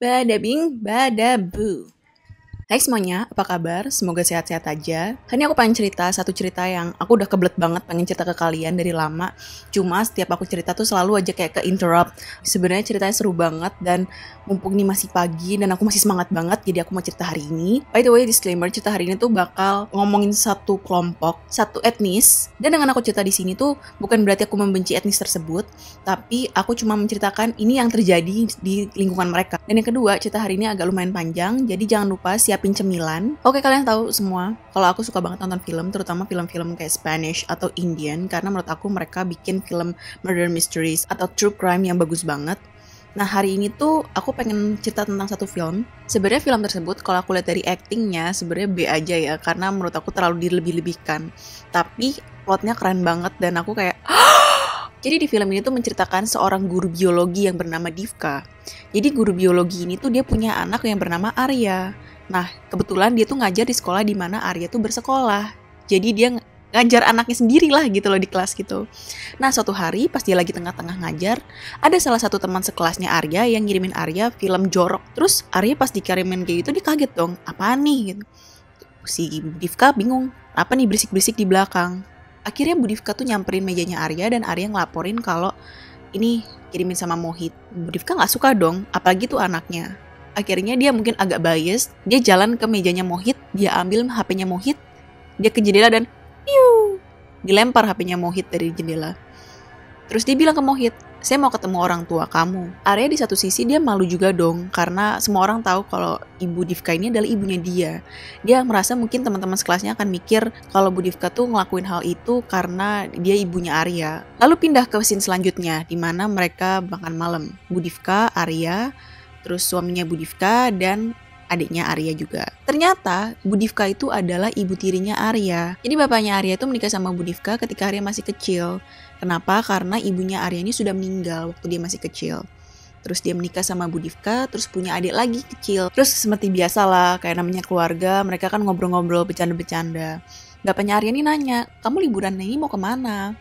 Bada bing, bada bu. Hai semuanya, apa kabar? Semoga sehat-sehat aja. Hari ini aku pengen cerita satu cerita yang aku udah kebelet banget pengen cerita ke kalian dari lama. Cuma setiap aku cerita tuh selalu aja kayak ke-interrupt. Sebenarnya ceritanya seru banget dan mumpung ini masih pagi dan aku masih semangat banget, jadi aku mau cerita hari ini. By the way, disclaimer, cerita hari ini tuh bakal ngomongin satu kelompok, satu etnis. Dan dengan aku cerita di sini tuh bukan berarti aku membenci etnis tersebut, tapi aku cuma menceritakan ini yang terjadi di lingkungan mereka. Dan yang kedua, cerita hari ini agak lumayan panjang, jadi jangan lupa siapin cemilan. Oke, kalian tahu semua kalau aku suka banget nonton film, terutama film-film kayak Spanish atau Indian, karena menurut aku mereka bikin film murder mysteries atau true crime yang bagus banget. Nah, hari ini tuh aku pengen cerita tentang satu film. Sebenarnya film tersebut kalau aku lihat dari actingnya sebenarnya B aja ya, karena menurut aku terlalu dilebih-lebihkan. Tapi plotnya keren banget dan aku kayak jadi di film ini tuh menceritakan seorang guru biologi yang bernama Divka. Jadi guru biologi ini tuh dia punya anak yang bernama Arya. Nah, kebetulan dia tuh ngajar di sekolah di mana Arya tuh bersekolah. Jadi dia ngajar anaknya sendiri lah gitu loh di kelas gitu. Nah, suatu hari pas dia lagi tengah-tengah ngajar, ada salah satu teman sekelasnya Arya yang ngirimin Arya film jorok. Terus Arya pas dikirimin kayak gitu dia kaget dong, apaan nih gitu. Si Divka bingung, apa nih berisik-berisik di belakang. Akhirnya Bu Divka tuh nyamperin mejanya Arya dan Arya ngelaporin kalau ini kirimin sama Mohit. Bu Divka gak suka dong, apalagi tuh anaknya. Akhirnya dia mungkin agak bias, dia jalan ke mejanya Mohit, dia ambil HP-nya Mohit, dia ke jendela dan dilempar HP-nya Mohit dari jendela. Terus dia bilang ke Mohit, saya mau ketemu orang tua kamu. Arya di satu sisi dia malu juga dong, karena semua orang tahu kalau ibu Divka ini adalah ibunya dia. Dia merasa mungkin teman-teman sekelasnya akan mikir kalau Bu Divka tuh ngelakuin hal itu karena dia ibunya Arya. Lalu pindah ke scene selanjutnya, di mana mereka makan malam. Bu Divka, Arya, terus suaminya Bu Divka, dan adiknya Arya juga. Ternyata Bu Divka itu adalah ibu tirinya Arya. Jadi bapaknya Arya itu menikah sama Bu Divka ketika Arya masih kecil. Kenapa? Karena ibunya Arya ini sudah meninggal waktu dia masih kecil. Terus dia menikah sama Bu Divka, terus punya adik lagi kecil. Terus seperti biasa lah, kayak namanya keluarga, mereka kan ngobrol-ngobrol, bercanda-bercanda. Bapaknya Arya ini nanya, kamu liburan ini mau kemana?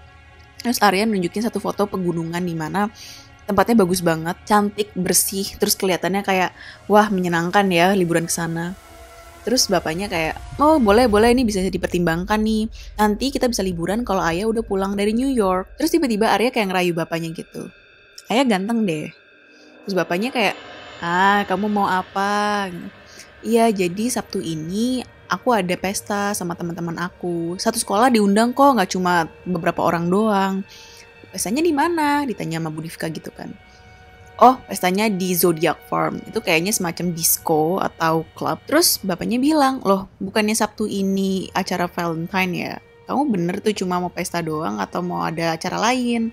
Terus Arya nunjukin satu foto pegunungan di mana tempatnya bagus banget, cantik, bersih, terus kelihatannya kayak, wah menyenangkan ya liburan ke sana. Terus bapaknya kayak, oh boleh ini bisa dipertimbangkan nih. Nanti kita bisa liburan kalau Ayah udah pulang dari New York. Terus tiba-tiba Arya kayak ngerayu bapaknya gitu. Ayah ganteng deh. Terus bapaknya kayak, kamu mau apa? Iya, jadi Sabtu ini aku ada pesta sama teman-teman aku. Satu sekolah diundang kok, nggak cuma beberapa orang doang. Pestanya di mana? Ditanya sama Bu Divka gitu kan. Oh, pestanya di Zodiac Farm. Itu kayaknya semacam disco atau club. Terus bapaknya bilang, loh bukannya Sabtu ini acara Valentine ya? Kamu bener tuh cuma mau pesta doang atau mau ada acara lain?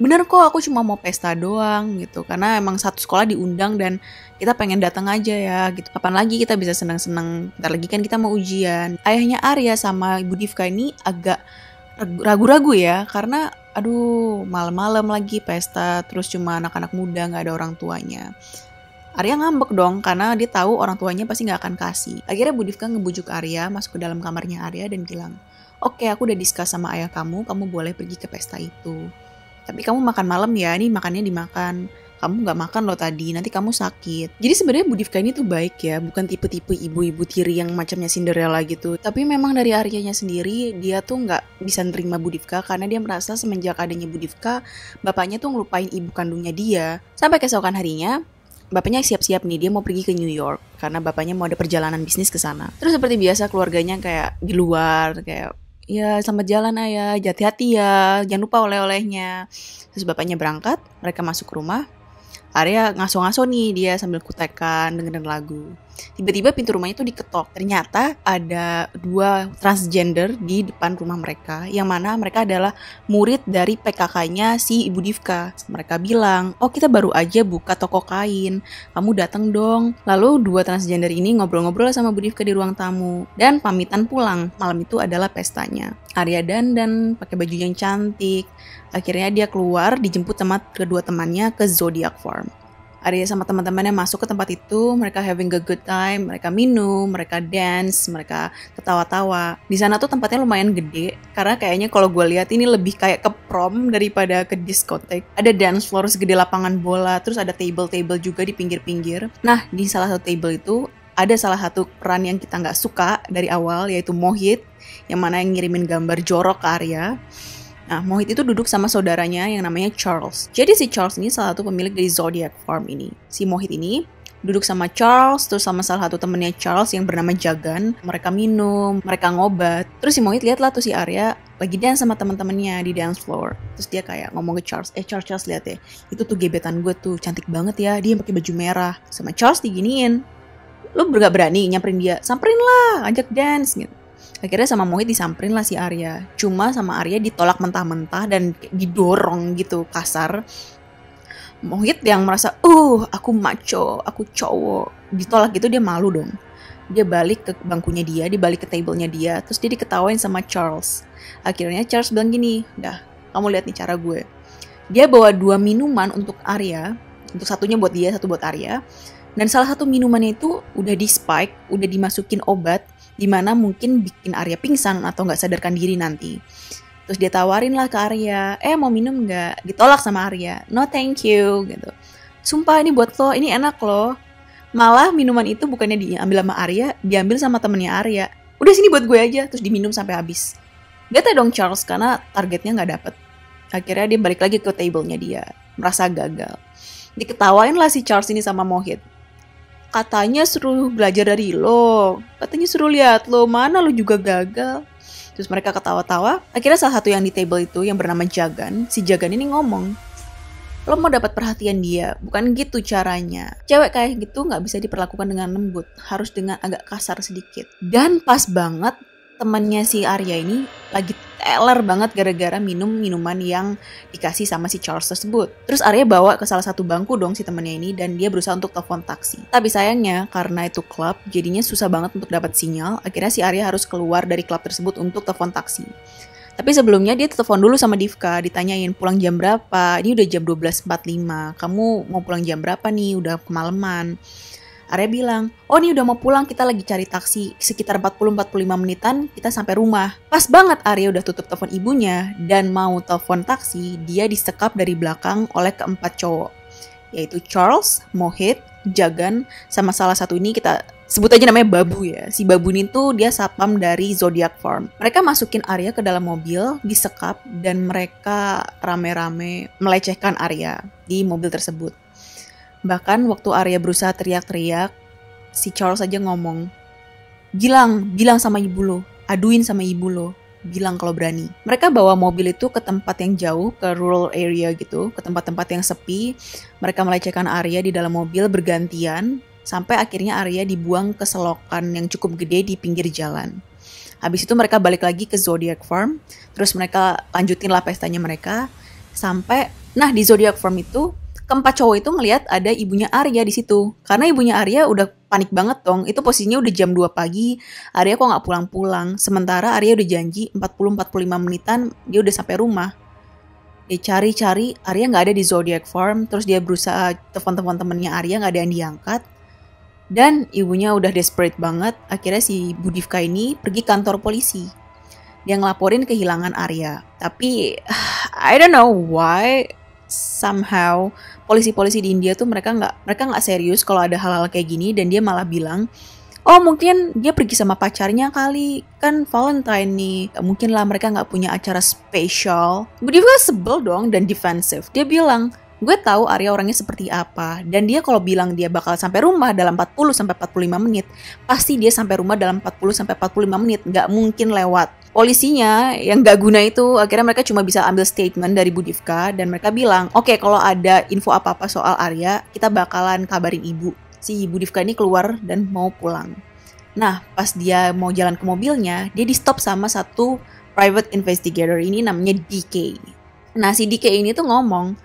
Bener kok, aku cuma mau pesta doang gitu. Karena emang satu sekolah diundang dan kita pengen datang aja ya gitu. Kapan lagi kita bisa senang-senang? Bentar lagi kan kita mau ujian. Ayahnya Arya sama Ibu Divka ini agak ragu-ragu ya, karena aduh malam-malam lagi pesta, terus cuma anak-anak muda, gak ada orang tuanya. Arya ngambek dong, karena dia tahu orang tuanya pasti gak akan kasih. Akhirnya Bu Divka ngebujuk Arya masuk ke dalam kamarnya Arya dan bilang, oke, aku udah discuss sama ayah kamu boleh pergi ke pesta itu. Tapi kamu makan malam ya, nih makannya dimakan. Kamu gak makan loh tadi, nanti kamu sakit. Jadi sebenarnya Bu Divka ini tuh baik ya, bukan tipe-tipe ibu-ibu tiri yang macamnya Cinderella gitu. Tapi memang dari Aryanya sendiri, dia tuh gak bisa nerima Bu Divka karena dia merasa semenjak adanya Bu Divka, bapaknya tuh ngelupain ibu kandungnya dia. Sampai keesokan harinya, bapaknya siap-siap nih, dia mau pergi ke New York karena bapaknya mau ada perjalanan bisnis ke sana. Terus seperti biasa keluarganya kayak di luar, kayak ya selamat jalan ayah, hati-hati ya, jangan lupa oleh-olehnya. Terus bapaknya berangkat, mereka masuk ke rumah. Arya ngaso-ngaso nih dia sambil kutekan dengerin lagu. Tiba-tiba pintu rumahnya tuh diketok. Ternyata ada dua transgender di depan rumah mereka, yang mana mereka adalah murid dari PKK-nya si Ibu Divka. Mereka bilang, oh kita baru aja buka toko kain, kamu datang dong. Lalu dua transgender ini ngobrol-ngobrol sama Bu Divka di ruang tamu dan pamitan pulang. Malam itu adalah pestanya. Arya dandan pakai baju yang cantik. Akhirnya dia keluar dijemput sama kedua temannya ke Zodiac Farm. Arya sama teman-temannya masuk ke tempat itu, mereka having a good time, mereka minum, mereka dance, mereka ketawa-tawa. Di sana tuh tempatnya lumayan gede, karena kayaknya kalau gue lihat ini lebih kayak ke prom daripada ke diskotek. Ada dance floor segede lapangan bola, terus ada table-table juga di pinggir-pinggir. Nah, di salah satu table itu ada salah satu peran yang kita nggak suka dari awal, yaitu Mohit, yang mana yang ngirimin gambar jorok ke Arya. Nah, Mohit itu duduk sama saudaranya yang namanya Charles. Jadi si Charles ini salah satu pemilik dari Zodiac Farm ini. Si Mohit ini duduk sama Charles, terus sama salah satu temennya Charles yang bernama Jagan. Mereka minum, mereka ngobat. Terus si Mohit lihat lah tuh si Arya lagi dance sama teman-temannya di dance floor. Terus dia kayak ngomong ke Charles, Charles lihat ya, itu tuh gebetan gue tuh, cantik banget ya, dia pakai baju merah. Sama Charles diginiin, lu gak berani nyamperin dia? Samperin lah, ajak dance gitu. Akhirnya sama Mohit disamperin lah si Arya. Cuma sama Arya ditolak mentah-mentah dan didorong gitu kasar. Mohit yang merasa, aku maco, aku cowok. Ditolak gitu dia malu dong. Dia balik ke bangkunya dia, dia balik ke tablenya dia. Terus dia diketawain sama Charles. Akhirnya Charles bilang gini, dah kamu lihat nih cara gue. Dia bawa 2 minuman untuk Arya. Untuk satunya buat dia, satu buat Arya. Dan salah satu minumannya itu udah di spike, udah dimasukin obat, dimana mungkin bikin Arya pingsan atau nggak sadarkan diri nanti. Terus dia tawarin lah ke Arya, mau minum nggak? Ditolak sama Arya, no thank you gitu. Sumpah ini buat lo, ini enak loh. Malah minuman itu bukannya diambil sama Arya, diambil sama temennya Arya. Udah sini buat gue aja, terus diminum sampai habis. Bete dong Charles karena targetnya nggak dapet. Akhirnya dia balik lagi ke tablenya dia, merasa gagal. Diketawain lah si Charles ini sama Mohit. Katanya suruh belajar dari lo, katanya suruh lihat lo, mana lo juga gagal. Terus mereka ketawa-tawa. Akhirnya salah satu yang di table itu yang bernama Jagan, si Jagan ini ngomong, lo mau dapat perhatian dia, bukan gitu caranya. Cewek kayak gitu nggak bisa diperlakukan dengan lembut, harus dengan agak kasar sedikit. Dan pas banget temannya si Arya ini lagi teler banget gara-gara minum minuman yang dikasih sama si Charles tersebut. Terus Arya bawa ke salah satu bangku dong si temannya ini dan dia berusaha untuk telepon taksi. Tapi sayangnya karena itu klub, jadinya susah banget untuk dapat sinyal. Akhirnya si Arya harus keluar dari klub tersebut untuk telepon taksi. Tapi sebelumnya dia telepon dulu sama Divka, ditanyain pulang jam berapa. Ini udah jam 12.45. Kamu mau pulang jam berapa nih? Udah kemalaman. Arya bilang, ini udah mau pulang, kita lagi cari taksi. Sekitar 40-45 menitan kita sampai rumah. Pas banget Arya udah tutup telepon ibunya dan mau telepon taksi, dia disekap dari belakang oleh keempat cowok. Yaitu Charles, Mohit, Jagan, sama salah satu ini kita sebut aja namanya Babu ya. Si Babu ini tuh dia satpam dari Zodiac Farm. Mereka masukin Arya ke dalam mobil, disekap, dan mereka rame-rame melecehkan Arya di mobil tersebut. Bahkan waktu Arya berusaha teriak-teriak, si Charles aja ngomong, bilang sama ibu lo, aduin sama ibu lo, bilang kalau berani. Mereka bawa mobil itu ke tempat yang jauh, ke rural area gitu, ke tempat-tempat yang sepi. Mereka melecehkan Arya di dalam mobil bergantian, sampai akhirnya Arya dibuang ke selokan yang cukup gede di pinggir jalan. Habis itu mereka balik lagi ke Zodiac Farm, terus mereka lanjutin lah pestanya mereka, sampai, di Zodiac Farm itu, keempat cowok itu ngelihat ada ibunya Arya di situ. Karena ibunya Arya udah panik banget dong. Itu posisinya udah jam 2 pagi. Arya kok nggak pulang-pulang. Sementara Arya udah janji 40-45 menitan dia udah sampai rumah. Dia cari-cari, Arya nggak ada di Zodiac Farm. Terus dia berusaha telepon temennya Arya, nggak ada yang diangkat. Dan ibunya udah desperate banget. Akhirnya si Budivka ini pergi kantor polisi. Dia ngelaporin kehilangan Arya. Tapi I don't know why. Somehow polisi-polisi di India tuh mereka nggak serius kalau ada hal-hal kayak gini, dan dia malah bilang, mungkin dia pergi sama pacarnya kali, kan Valentine nih, mungkin lah mereka nggak punya acara spesial. Dia juga sebel dong dan defensif. Dia bilang, gue tahu Arya orangnya seperti apa, dan dia kalau bilang dia bakal sampai rumah dalam 40-45 menit, pasti dia sampai rumah dalam 40-45 menit, nggak mungkin lewat. Polisinya yang gak guna itu, akhirnya mereka cuma bisa ambil statement dari Budivka, dan mereka bilang, oke, kalau ada info apa-apa soal Arya, kita bakalan kabarin ibu. Si Budivka ini keluar dan mau pulang. Nah, pas dia mau jalan ke mobilnya, dia di stop sama satu private investigator ini namanya DK. Nah, si DK ini tuh ngomong,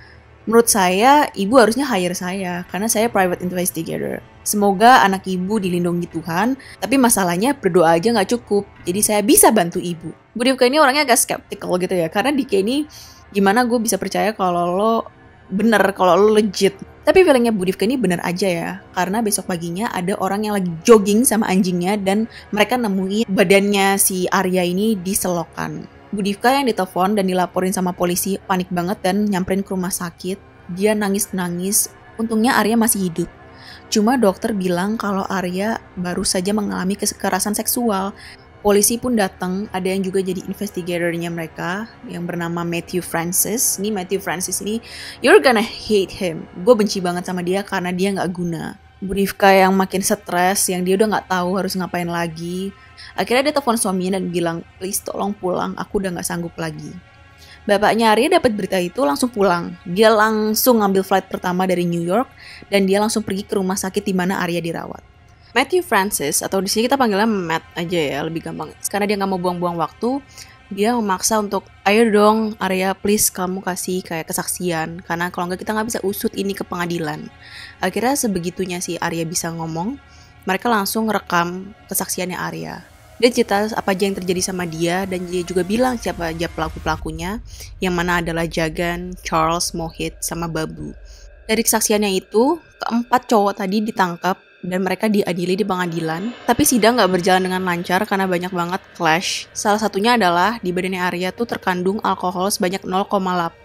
menurut saya, ibu harusnya hire saya, karena saya private investigator. Semoga anak ibu dilindungi Tuhan, tapi masalahnya berdoa aja gak cukup, jadi saya bisa bantu ibu. Budivka ini orangnya agak skeptical gitu ya, karena DK ini, gimana gue bisa percaya kalau lo bener, kalau lo legit. Tapi feelingnya Budivka ini bener aja ya, karena besok paginya ada orang yang lagi jogging sama anjingnya dan mereka nemuin badannya si Arya ini di selokan. Budivka yang ditelepon dan dilaporin sama polisi panik banget dan nyamperin ke rumah sakit. Dia nangis-nangis, untungnya Arya masih hidup. Cuma dokter bilang kalau Arya baru saja mengalami kekerasan seksual. Polisi pun datang, ada yang juga jadi investigatornya mereka yang bernama Matthew Francis. Ini Matthew Francis ini, you're gonna hate him. Gue benci banget sama dia karena dia nggak guna. Budivka yang makin stres, yang dia udah nggak tahu harus ngapain lagi. Akhirnya dia telepon suaminya dan bilang, please tolong pulang, aku udah nggak sanggup lagi. Bapaknya Arya dapat berita itu langsung pulang. Dia langsung ngambil flight pertama dari New York dan dia langsung pergi ke rumah sakit di mana Arya dirawat. Matthew Francis, atau di sini kita panggilnya Matt aja ya, lebih gampang. Karena dia nggak mau buang-buang waktu, dia memaksa untuk, ayo dong Arya, please kamu kasih kayak kesaksian. Karena kalau nggak kita nggak bisa usut ini ke pengadilan. Akhirnya sebegitunya si Arya bisa ngomong, mereka langsung rekam kesaksiannya Arya. Dia cerita apa aja yang terjadi sama dia, dan dia juga bilang siapa aja pelaku-pelakunya, yang mana adalah Jagan, Charles, Mohit, sama Babu. Dari kesaksiannya itu, keempat cowok tadi ditangkap dan mereka diadili di pengadilan. Tapi sidang gak berjalan dengan lancar karena banyak banget clash. Salah satunya adalah di badannya Arya tuh terkandung alkohol sebanyak 0,8%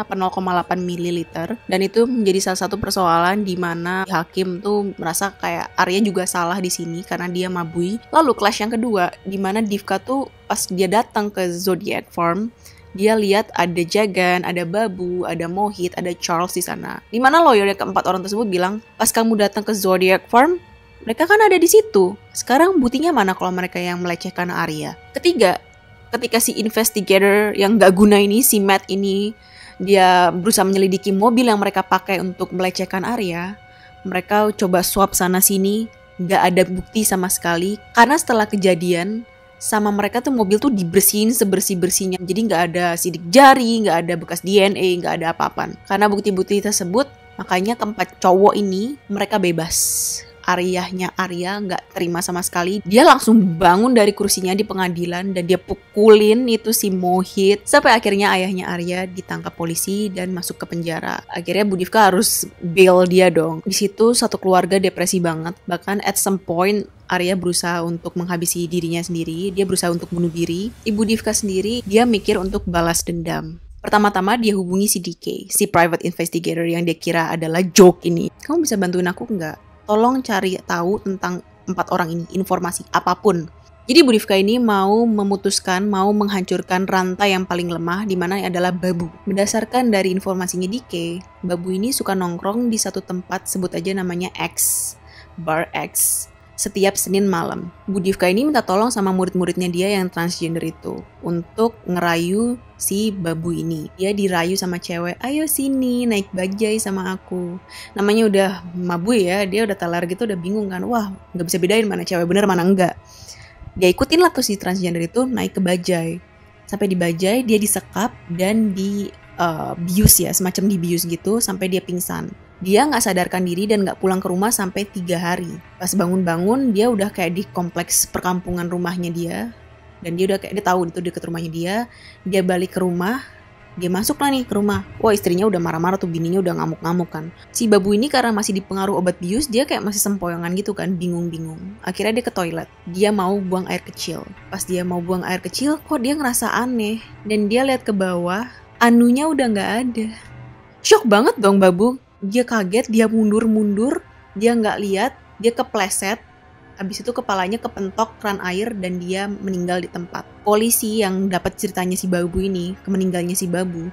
apa 0,8 ml. Dan itu menjadi salah satu persoalan di mana hakim tuh merasa kayak Arya juga salah di sini karena dia mabui. Lalu clash yang kedua, di mana Divka tuh pas dia datang ke Zodiac Farm, dia lihat ada Jagan, ada Babu, ada Mohit, ada Charles di sana. Di mana lawyernya keempat orang tersebut bilang, pas kamu datang ke Zodiac Farm, mereka kan ada di situ. Sekarang buktinya mana kalau mereka yang melecehkan Arya? Ketiga, ketika si investigator yang gak guna ini, si Matt ini, dia berusaha menyelidiki mobil yang mereka pakai untuk melecehkan Arya, mereka coba swab sana sini, gak ada bukti sama sekali. Karena setelah kejadian, sama mereka tuh mobil tuh dibersihin sebersih-bersihnya. Jadi gak ada sidik jari, gak ada bekas DNA, gak ada apa-apa. Karena bukti-bukti tersebut, makanya keempat cowok ini mereka bebas. Aryanya Arya gak terima sama sekali. Dia langsung bangun dari kursinya di pengadilan dan dia pukulin itu si Mohit. Sampai akhirnya ayahnya Arya ditangkap polisi dan masuk ke penjara. Akhirnya Budivka harus bail dia dong. Di situ satu keluarga depresi banget. Bahkan at some point Arya berusaha untuk menghabisi dirinya sendiri. Dia berusaha untuk bunuh diri. Ibu Divka sendiri, dia mikir untuk balas dendam. Pertama-tama dia hubungi si DK, si private investigator yang dia kira adalah joke ini. Kamu bisa bantuin aku nggak? Tolong cari tahu tentang 4 orang ini, informasi apapun. Jadi Budivka ini mau memutuskan, mau menghancurkan rantai yang paling lemah, di mana adalah Babu. Berdasarkan dari informasinya DK, Babu ini suka nongkrong di satu tempat, sebut aja namanya X, Bar X, setiap Senin malam. Budivka ini minta tolong sama murid-muridnya dia yang transgender itu untuk ngerayu si Babu ini. Dia dirayu sama cewek, ayo sini naik bajai sama aku. Namanya udah mabui ya, dia udah telar gitu, udah bingung kan. Wah, gak bisa bedain mana cewek bener mana enggak. Dia ikutin lah tuh si transgender itu naik ke bajai. Sampai di bajai dia disekap dan bius ya, semacam dibius gitu sampai dia pingsan. Dia gak sadarkan diri dan gak pulang ke rumah sampai 3 hari. Pas bangun-bangun dia udah kayak di kompleks perkampungan rumahnya dia. Dan dia udah kayak, dia tahu itu deket rumahnya dia. Dia balik ke rumah, dia masuk lah nih ke rumah. Wah, istrinya udah marah-marah tuh, bininya udah ngamuk-ngamuk kan. Si Babu ini karena masih dipengaruhi obat bius, dia kayak masih sempoyongan gitu kan, bingung-bingung. Akhirnya dia ke toilet, dia mau buang air kecil. Pas dia mau buang air kecil, kok dia ngerasa aneh. Dan dia lihat ke bawah, anunya udah gak ada. Shock banget dong Babu. Dia kaget, dia mundur-mundur, dia nggak lihat, dia kepleset. Habis itu kepalanya kepentok keran air dan dia meninggal di tempat. Polisi yang dapat ceritanya si Babu ini, meninggalnya si Babu,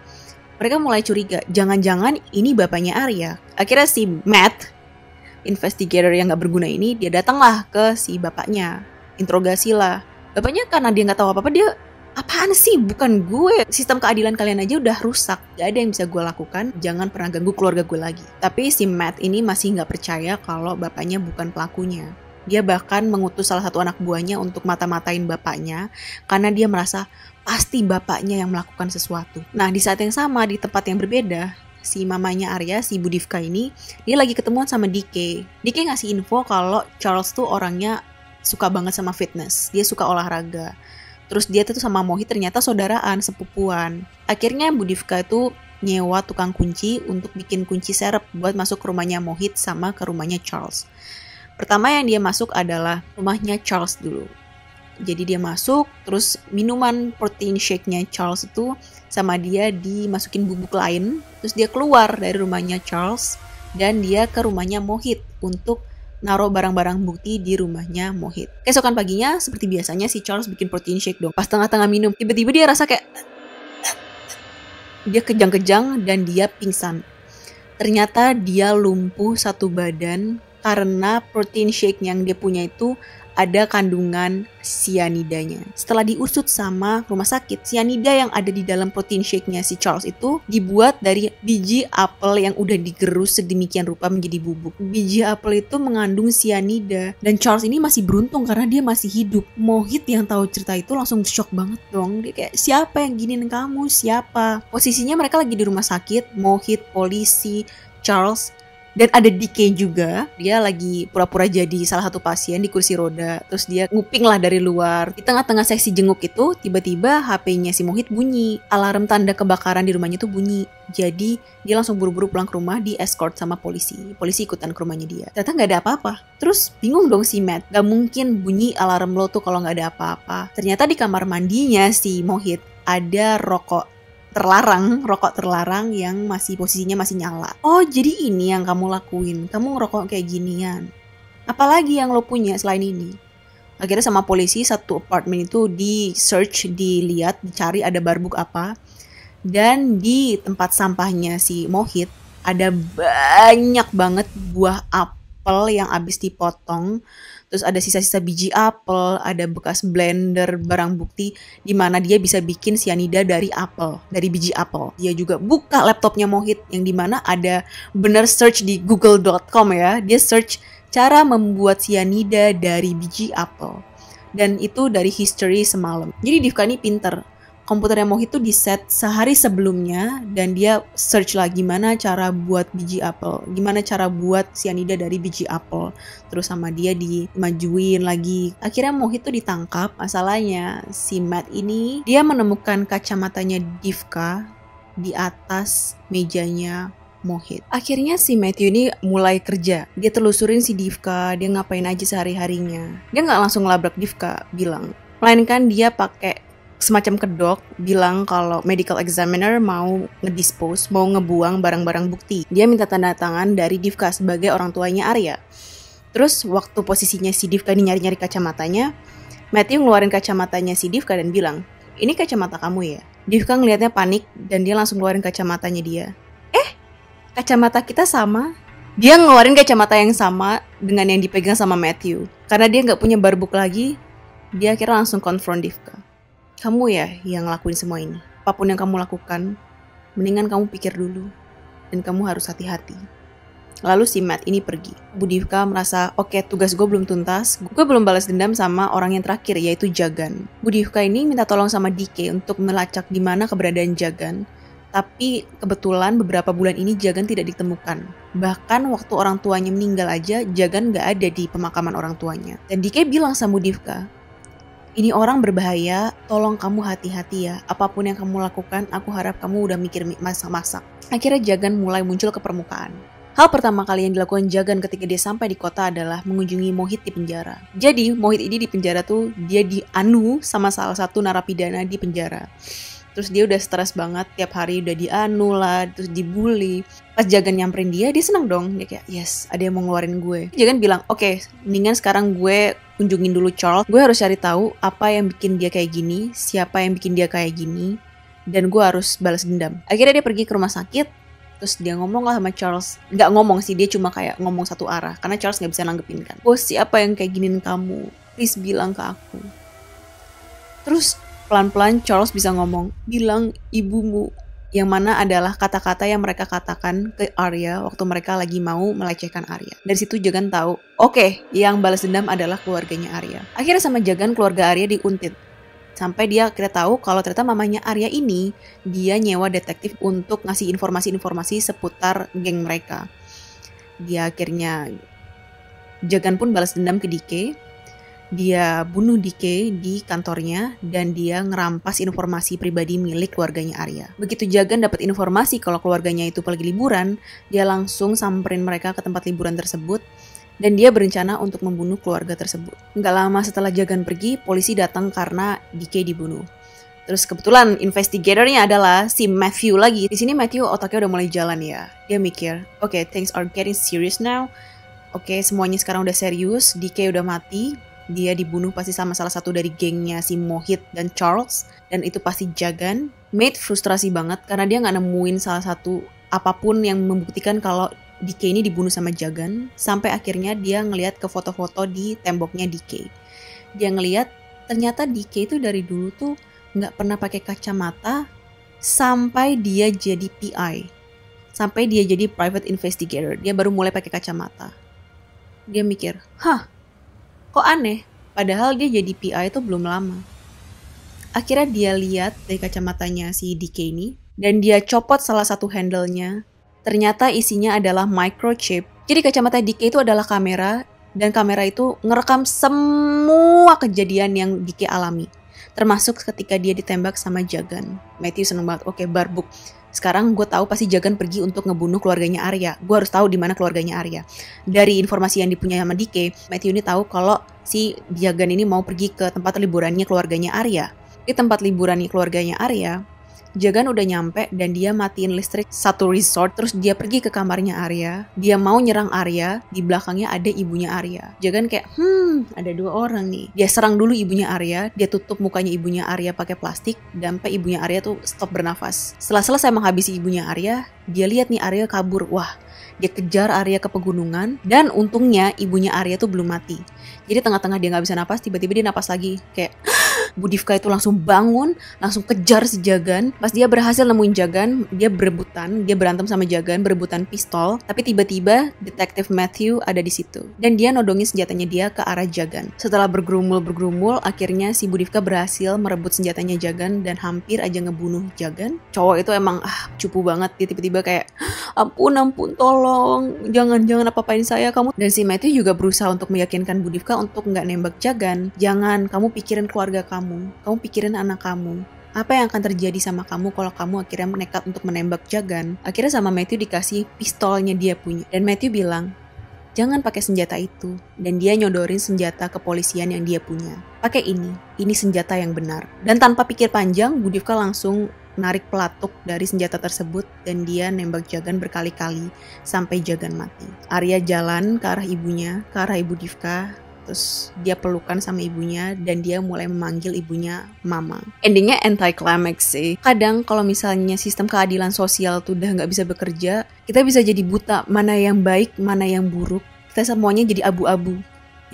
mereka mulai curiga, jangan-jangan ini bapaknya Arya. Akhirnya si Matt, investigator yang nggak berguna ini, dia datanglah ke si bapaknya, interogasi lah. Bapaknya karena dia nggak tahu apa-apa, dia, apaan sih? Bukan gue. Sistem keadilan kalian aja udah rusak. Gak ada yang bisa gue lakukan. Jangan pernah ganggu keluarga gue lagi. Tapi si Matt ini masih gak percaya kalau bapaknya bukan pelakunya. Dia bahkan mengutus salah satu anak buahnya untuk mata-matain bapaknya. Karena dia merasa pasti bapaknya yang melakukan sesuatu. Nah, di saat yang sama, di tempat yang berbeda, si mamanya Arya, si Budivka ini, dia lagi ketemuan sama DK. DK ngasih info kalau Charles tuh orangnya suka banget sama fitness. Dia suka olahraga. Terus dia tuh sama Mohit ternyata saudaraan, sepupuan. Akhirnya Budivka itu nyewa tukang kunci untuk bikin kunci serep buat masuk ke rumahnya Mohit sama ke rumahnya Charles. Pertama yang dia masuk adalah rumahnya Charles dulu. Jadi dia masuk, terus minuman protein shake-nya Charles itu sama dia dimasukin bubuk lain. Terus dia keluar dari rumahnya Charles dan dia ke rumahnya Mohit untuk naruh barang-barang bukti di rumahnya Mohit. Keesokan paginya, seperti biasanya si Charles bikin protein shake dong. Pas tengah-tengah minum, tiba-tiba dia rasa kayak dia kejang-kejang dan dia pingsan. Ternyata dia lumpuh satu badan karena protein shake yang dia punya itu ada kandungan sianidanya. Setelah diusut sama rumah sakit, sianida yang ada di dalam protein shake-nya si Charles itu dibuat dari biji apel yang udah digerus sedemikian rupa menjadi bubuk. Biji apel itu mengandung sianida dan Charles ini masih beruntung karena dia masih hidup. Mohit yang tahu cerita itu langsung shock banget dong. Dia kayak, siapa yang giniin kamu? Siapa? Posisinya mereka lagi di rumah sakit, Mohit, polisi, Charles, dan ada DK juga. Dia lagi pura-pura jadi salah satu pasien di kursi roda. Terus dia nguping lah dari luar. Di tengah-tengah sesi jenguk itu, tiba-tiba HP-nya si Mohit bunyi. Alarm tanda kebakaran di rumahnya tuh bunyi. Jadi dia langsung buru-buru pulang ke rumah, di escort sama polisi. Polisi ikutan ke rumahnya dia. Ternyata gak ada apa-apa. Terus bingung dong si Matt. Gak mungkin bunyi alarm lo tuh kalau gak ada apa-apa. Ternyata di kamar mandinya si Mohit ada rokok terlarang yang masih posisinya masih nyala. Oh, jadi ini yang kamu lakuin. Kamu ngerokok kayak ginian. Apalagi yang lo punya selain ini? Akhirnya sama polisi satu apartemen itu di search, dilihat, dicari ada barbuk apa. Dan di tempat sampahnya si Mohit ada banyak banget buah apel yang habis dipotong. Terus ada sisa-sisa biji apel, ada bekas blender, barang bukti di mana dia bisa bikin sianida dari biji apel. Dia juga buka laptopnya Mohit yang di mana ada bener search di google.com ya. Dia search cara membuat sianida dari biji apel. Dan itu dari history semalam. Jadi Divka ini pinter. Komputernya Mohit itu di-set sehari sebelumnya dan dia search lah gimana cara buat biji apel, gimana cara buat sianida dari biji apel. Terus sama dia dimajuin lagi. Akhirnya Mohit tuh ditangkap. Masalahnya si Matt ini dia menemukan kacamatanya Divka di atas mejanya Mohit. Akhirnya si Matthew ini mulai kerja. Dia telusurin si Divka, dia ngapain aja sehari-harinya. Dia nggak langsung labrak Divka bilang, melainkan dia pakai semacam kedok bilang kalau medical examiner mau ngedispose, mau ngebuang barang-barang bukti. Dia minta tanda tangan dari Divka sebagai orang tuanya Arya. Terus waktu posisinya si Divka ini nyari-nyari kacamatanya, Matthew ngeluarin kacamatanya si Divka dan bilang, ini kacamata kamu ya? Divka ngelihatnya panik dan dia langsung ngeluarin kacamatanya dia. Kacamata kita sama. Dia ngeluarin kacamata yang sama dengan yang dipegang sama Matthew. Karena dia gak punya barbuk lagi, dia akhirnya langsung konfront Divka. Kamu ya yang ngelakuin semua ini. Apapun yang kamu lakukan, mendingan kamu pikir dulu. Dan kamu harus hati-hati. Lalu si Matt ini pergi. Bu Divka merasa, oke, tugas gue belum tuntas. Gue belum balas dendam sama orang yang terakhir, yaitu Jagan. Bu Divka ini minta tolong sama DK untuk melacak di mana keberadaan Jagan. Tapi kebetulan beberapa bulan ini Jagan tidak ditemukan. Bahkan waktu orang tuanya meninggal aja, Jagan gak ada di pemakaman orang tuanya. Dan DK bilang sama Bu Divka, ini orang berbahaya, tolong kamu hati-hati ya. Apapun yang kamu lakukan, aku harap kamu udah mikir masak-masak. Akhirnya Jagan mulai muncul ke permukaan. Hal pertama kali yang dilakukan Jagan ketika dia sampai di kota adalah mengunjungi Mohit di penjara. Jadi Mohit ini di penjara tuh dia dianu sama salah satu narapidana di penjara. Terus dia udah stres banget, tiap hari udah dianu lah, terus dibully. Pas Jagan nyamperin dia seneng dong. Dia kayak, yes, ada yang mau ngeluarin gue. Jagan bilang, oke, mendingan sekarang gue kunjungin dulu Charles. Gue harus cari tahu apa yang bikin dia kayak gini, siapa yang bikin dia kayak gini, dan gue harus balas dendam. Akhirnya dia pergi ke rumah sakit, terus dia ngomong lah sama Charles. Nggak ngomong sih, dia cuma kayak ngomong satu arah, karena Charles nggak bisa nanggepin kan. Bos, siapa yang kayak giniin kamu? Please bilang ke aku. Terus pelan-pelan Charles bisa ngomong, bilang ibumu, yang mana adalah kata-kata yang mereka katakan ke Arya waktu mereka lagi mau melecehkan Arya. Dari situ Jagan tahu, oke, yang balas dendam adalah keluarganya Arya. Akhirnya sama Jagan keluarga Arya diuntit. Sampai dia akhirnya tahu kalau ternyata mamanya Arya ini, dia nyewa detektif untuk ngasih informasi-informasi seputar geng mereka. Dia akhirnya, Jagan pun balas dendam ke DK. Dia bunuh DK di kantornya dan dia ngerampas informasi pribadi milik keluarganya Arya. Begitu Jagan dapat informasi kalau keluarganya itu pergi liburan, dia langsung samperin mereka ke tempat liburan tersebut dan dia berencana untuk membunuh keluarga tersebut. Nggak lama setelah Jagan pergi, polisi datang karena DK dibunuh. Terus kebetulan investigatornya adalah si Matthew lagi. Di sini Matthew otaknya udah mulai jalan ya. Dia mikir, okay, things are getting serious now. Oke, semuanya sekarang udah serius. DK udah mati. Dia dibunuh pasti sama salah satu dari gengnya si Mohit dan Charles. Dan itu pasti Jagan. Matt frustrasi banget karena dia nggak nemuin salah satu apapun yang membuktikan kalau DK ini dibunuh sama Jagan. Sampai akhirnya dia ngelihat ke foto-foto di temboknya DK. Dia ngelihat ternyata DK itu dari dulu tuh nggak pernah pakai kacamata sampai dia jadi PI. Sampai dia jadi private investigator. Dia baru mulai pakai kacamata. Dia mikir, kok aneh? Padahal dia jadi PI itu belum lama. Akhirnya dia lihat dari kacamatanya si DK ini. Dan dia copot salah satu handle-nya. Ternyata isinya adalah microchip. Jadi kacamata DK itu adalah kamera. Dan kamera itu ngerekam semua kejadian yang DK alami. Termasuk ketika dia ditembak sama Jagan. Matthew seneng banget. Oke, barbuk. Sekarang gue tahu pasti Jagan pergi untuk ngebunuh keluarganya Arya. Gue harus tahu di mana keluarganya Arya. Dari informasi yang dipunyai sama DK, Matthew ini tahu kalau si Jagan ini mau pergi ke tempat liburannya keluarganya Arya. Di tempat liburannya keluarganya Arya, Jagan udah nyampe dan dia matiin listrik satu resort. Terus dia pergi ke kamarnya Arya. Dia mau nyerang Arya. Di belakangnya ada ibunya Arya. Jagan kayak, ada dua orang nih. Dia serang dulu ibunya Arya. Dia tutup mukanya ibunya Arya pakai plastik. Dan sampai ibunya Arya tuh stop bernafas. Setelah selesai menghabisi ibunya Arya, dia lihat nih Arya kabur. Wah, dia kejar Arya ke pegunungan. Dan untungnya ibunya Arya tuh belum mati. Jadi tengah-tengah dia gak bisa napas, tiba-tiba dia napas lagi. Kayak, Budivka itu langsung bangun, langsung kejar si Jagan. Pas dia berhasil nemuin Jagan, dia berebutan, dia berantem sama Jagan, berebutan pistol. Tapi tiba-tiba detektif Matthew ada di situ. Dan dia nodongin senjatanya dia ke arah Jagan. Setelah bergerumul, akhirnya si Budivka berhasil merebut senjatanya Jagan dan hampir aja ngebunuh Jagan. Cowok itu emang cupu banget. Dia tiba-tiba kayak, ampun, tolong, jangan apa-apain saya kamu. Dan si Matthew juga berusaha untuk meyakinkan Budivka untuk nggak nembak Jagan. Jangan, kamu pikirin keluarga kamu pikirin anak kamu. Apa yang akan terjadi sama kamu kalau kamu akhirnya nekat untuk menembak Jagan? Akhirnya sama Matthew dikasih pistolnya dia punya. Dan Matthew bilang, jangan pakai senjata itu. Dan dia nyodorin senjata kepolisian yang dia punya. Pakai ini senjata yang benar. Dan tanpa pikir panjang, Budivka langsung narik pelatuk dari senjata tersebut dan dia nembak Jagan berkali-kali sampai Jagan mati. Arya jalan ke arah ibunya, ke arah ibu Divka. Terus dia pelukan sama ibunya dan dia mulai memanggil ibunya mama. Endingnya anti-climax sih. Kadang kalau misalnya sistem keadilan sosial tuh udah gak bisa bekerja, kita bisa jadi buta mana yang baik, mana yang buruk. Kita semuanya jadi abu-abu.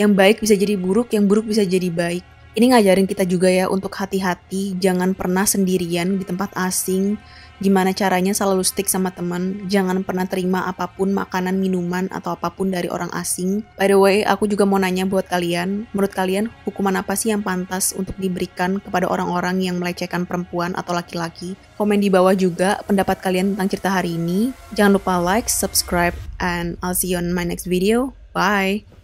Yang baik bisa jadi buruk, yang buruk bisa jadi baik. Ini ngajarin kita juga ya untuk hati-hati, jangan pernah sendirian di tempat asing. Gimana caranya selalu stick sama teman, jangan pernah terima apapun makanan, minuman, atau apapun dari orang asing. By the way, aku juga mau nanya buat kalian, menurut kalian hukuman apa sih yang pantas untuk diberikan kepada orang-orang yang melecehkan perempuan atau laki-laki? Komen di bawah juga pendapat kalian tentang cerita hari ini. Jangan lupa like, subscribe, and I'll see you on my next video. Bye!